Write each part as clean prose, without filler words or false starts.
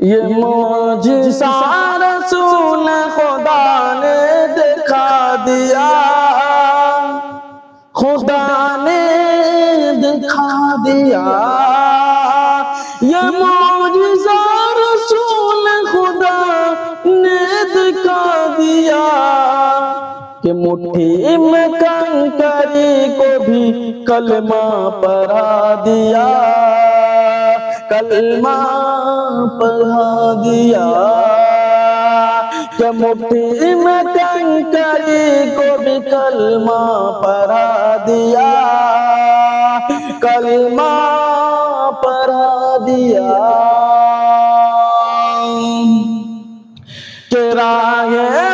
یہ معجزہ رسول خدا نے دکھا دیا، خدا نے دکھا دیا۔ یہ معجزہ رسول خدا نے دکھا دیا کہ مٹھی میں کنکری کو بھی کلمہ پڑھا دیا، کلمہ پڑھا دیا۔ کہ مٹھی میں کنکری کو بھی کلمہ پڑھا دیا، کلمہ پڑھا دیا۔ کہ راہ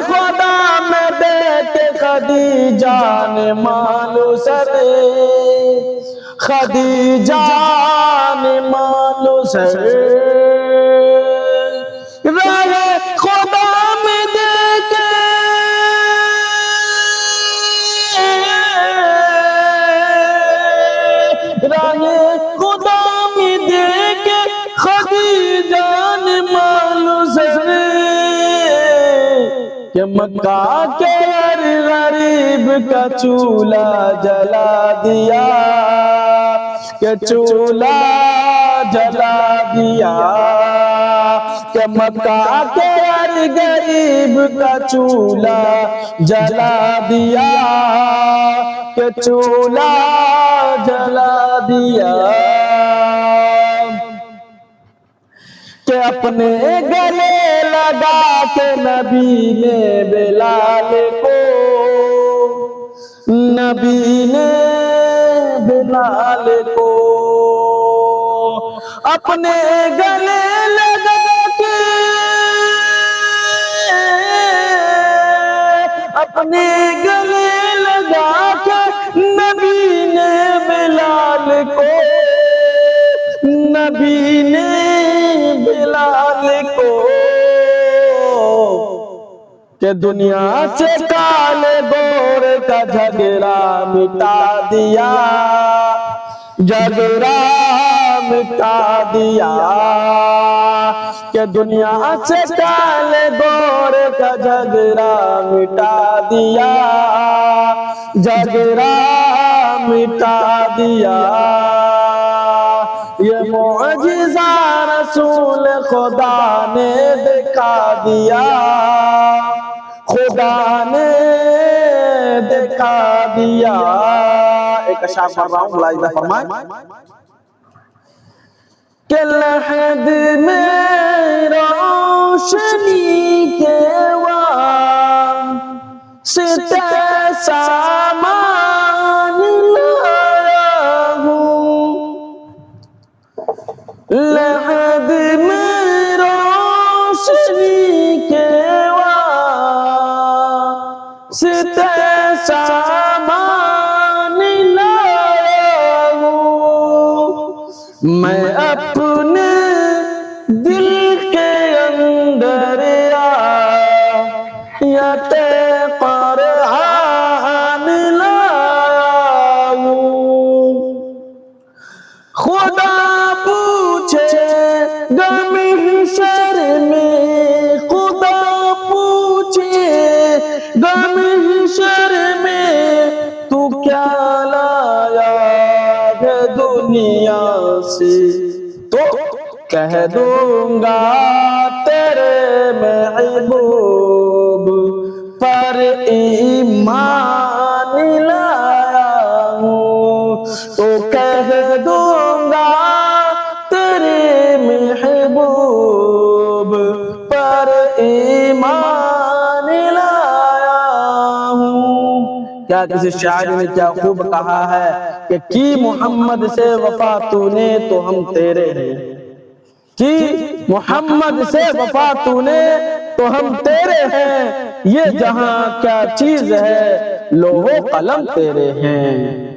خدا میں بیٹے خدیجہ نے مالو سر، خدیجہ نے مالو سر۔ راہ خدا میں دیکھے راہ خدا میں دیکھے خدیجہ نے مالو سر کہ مکہ کے ہر غریب کا چولہا جلا دیا، کہ چولہا جلا دیا۔ کہ مکہ کے ہر غریب کا چولہا جلا دیا، کہ چولہا جلا دیا۔ کہ اپنے گلے لگا کے نبی نے بلال کو، نبی نے بلال کو اپنے گلے لگا کے، اپنے گلے لگا کے نبی نے بلال کو، نبی نے بلال کو کہ دنیا سے کالے گور کا جھگڑا مٹا دیا، جھگڑا مٹا دیا۔ کہ دنیا سے کالے گور کا جھگڑا مٹا دیا، جھگڑا مٹا دیا۔ یہ معجزہ رسول خدا نے دکھا دیا، خدا نے دکھا دیا۔ ایک اشعار پڑھ رہا ہوں، ملاحظہ فرمائیں۔ کہ لحد میں روشنی کے واسطے سامان لایا ہوں، لحد میں روشنی کے واسطے سامان لایا ہوں۔ میں اپنے دل کے اندر آیت قرآن لایا ہوں۔ خدا پوچھے گا محشر میں، خدا پوچھے گا محشر میں، تو کیا لایا ہے دنیا سے؟ تو کہہ دوں گا تیرے محبوب پر ایمان لایا ہوں، تو کہہ دوں گا تیرے محبوب پر ایمان لایا ہوں۔ کیا کسی شاعر نے کیا خوب کہا ہے کہ کی محمد سے وفا تو نے تو ہم تیرے ہیں، کی محمد سے وفا تو نے تو ہم تیرے ہیں، یہ جہاں کیا چیز ہے لوح و قلم تیرے ہیں۔